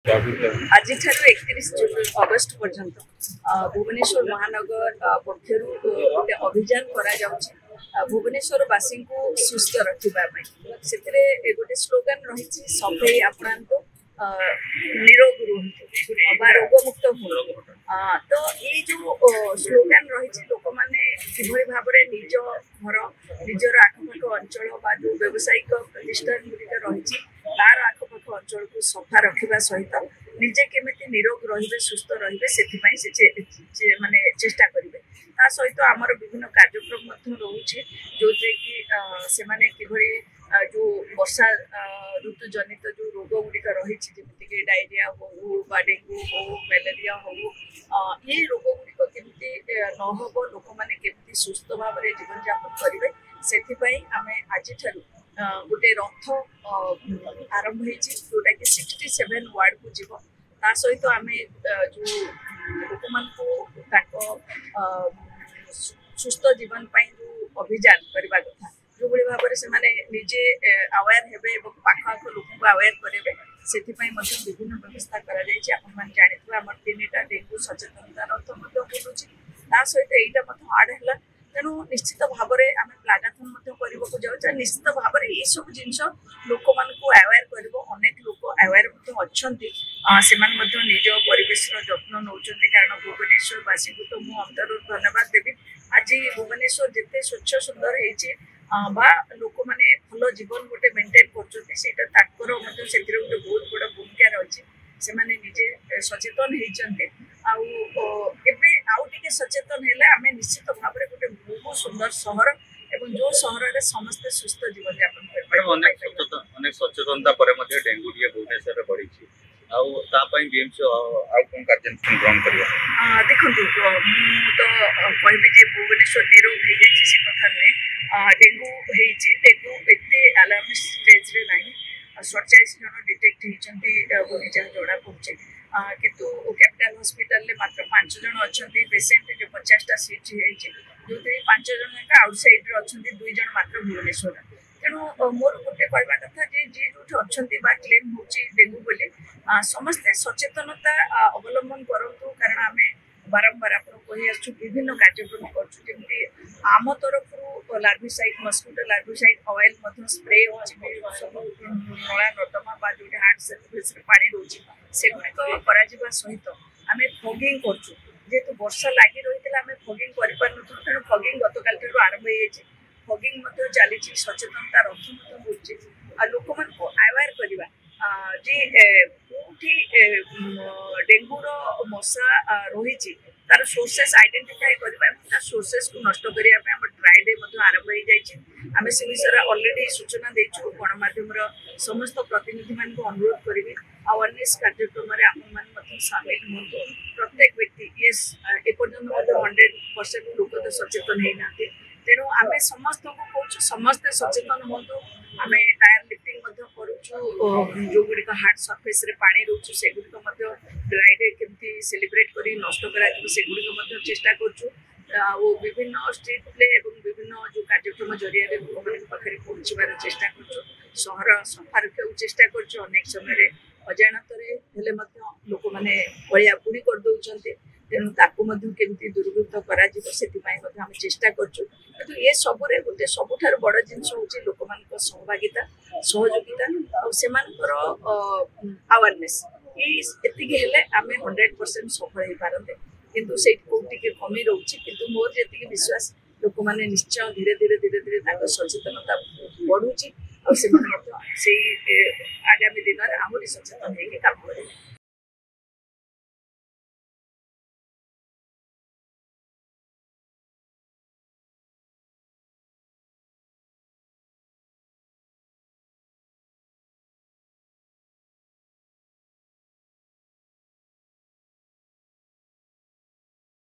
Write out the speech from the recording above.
आज 31 अगस्ट पर्यंत भुवनेश्वर महानगर पक्षर गोटे अभियान करा भुवनेश्वरवासी को सुस्थ रखापी से गोटे स्लोगान रही सफाई अपनातु निरोग रुहतु रोगमुक्त हूँ। तो ये जो स्लोगान रही लोक मैंने किभली भाव में निज घर निजर आखपाख अंचल जो व्यावसायिक प्रतिष्ठान गुड़िक रही तार आखपाख अंचल को सफा रखा सहित निजे केमी निरोग रे सुस्थ रे माने चेष्टा करेंगे ता सहित आमर विभिन्न कार्यक्रम रोचे जो कि से किभली जो वर्षा ऋतु जनित जो रोग गुड़िक रही जमीक डायरिया हो डेंगू हो मलेरिया हो ये रोग गुड़िक केमती नहब लोक मैंने केमती सुस्थ भाव में जीवन यापन करेंगे से आम आज गोटे रथ आरंभ होटा कि 67 वार्ड को जीव ता सहित आम जो लोक मान सुस्थ जीवन जो अभियान करने कथा जो भाई भाव में से निजे अवेयर हेबे पाख आख लोक को अवेयर करेंगे से विभिन्न व्यवस्था कर 3टा डेंगू सचेतनता रथ बोलूँ ता सहित यहाँ आड है तेणु निश्चित भाव में आम प्लागाथन करने जाऊँ निश्चित भाव में ये सब जिनस लोक मान अवेयर कर अनेक लोक अवेयर अच्छा से निज परिवेश जत्न नौ कारण भुवनेश्वरवासी को तो मुझे अंतर धन्यवाद देवी आज भुवनेश्वर जिते स्वच्छ सुंदर हो लोक मैंने भल जीवन गोटे मेंटेन कर गोटे बहुत बड़ा भूमिका रही से निजे सचेतन होती आउ टे सचेतन है आम निश्चित भाव में गोटे बहुत सुंदर सहर एवं जो सहर में समस्ते सुस्थ जीवन यापन कर सचेतनता डेंगू भुवनेश्वर बढ़ी बीएमसी कार्यानुष्ठान ग्रहण कर देखो तो कहि भुवनेश्वर निरोग हो जाए से कथा नुहे डेंगू डेंगू एते अलार्म स्टेज रे नहीं 47 जन डिटेक्ट होती जहाँ जना पड़े किंतु कैपिटल हॉस्पिटल में मात्र 5 जन अच्छा पेसेंट जो 50टा सीट जो 5 जन आउटसाइड अच्छा 2 जन मात्र भुवनेश्वर तेणु मोर गोटे कहवा कथा जी जो अच्छा क्लेम हो डेंगू बोली समस्ते सचेतनता अवलंबन करूँ कारण आम बारंबार आप कही विभिन्न कार्यक्रम करमती आम तरफ larvicide mosquito larvicide oil spray सब नला नर्दमा जो हार्ट सर्फेस पानी रोचे से गुड़िक सहित आम फगिंग करूँ जेहेतु वर्षा लगी रही आम फगिंग कर तेणु फगिंग गतकाल आरंभ हो फगिंग चली सचेतनता रथ होचे लोक मान अवेयर करवा डेंगूर मशा रही तार सोर्सेस आइडेंटिफाई करवा सोर्सेस को नष्ट करने ड्राई डे आरंभ हो जाए आम से विषय अलरेडी सूचना देचु गणमाध्यम समस्त प्रतिनिधि मान अनुरोध करी अवेयरनेस कार्यक्रम में सामिल हूँ प्रत्येक व्यक्ति ये एपर्तंत 100% लोक तो सचेतन होना तेणु आम समस्त को कहूँ समस्ते सचेतन हूँ आम टायर लिफ्टिंग करूँ जो गुड़िक हार्ट सर्फेस रे पानी रोचु से गुड़िक ड्राई डे केमती सेलिब्रेट कर नष्ट कर चेष्टा करूँ विभिन्न स्ट्रीट प्ले और विभिन्न जो कार्यक्रम जरिए लोक पाखे पहुँचार चेष्टा करूँ सहर सफा रखा चेष्टा करूँ अनेक समय अजाणत लोक मैंने अलिया पुणी करदे तेणु ताकू केमती दुर्वृत्त कर चेष्टा करूँ कि ये सब गोटे सबुठ बड़ जिनस हूँ लोक मान सहभागिता सहयोगिता और से अवेयरनेस ये आम 100% सफल हो पारते किंतु से कमी रोचे किंतु मोर जी विश्वास लोक मैंने निश्चय धीरे धीरे धीरे धीरे सचेतनता बढ़ुची और आगामी दिन में आहरी सचेतन होकर काम करेंगे।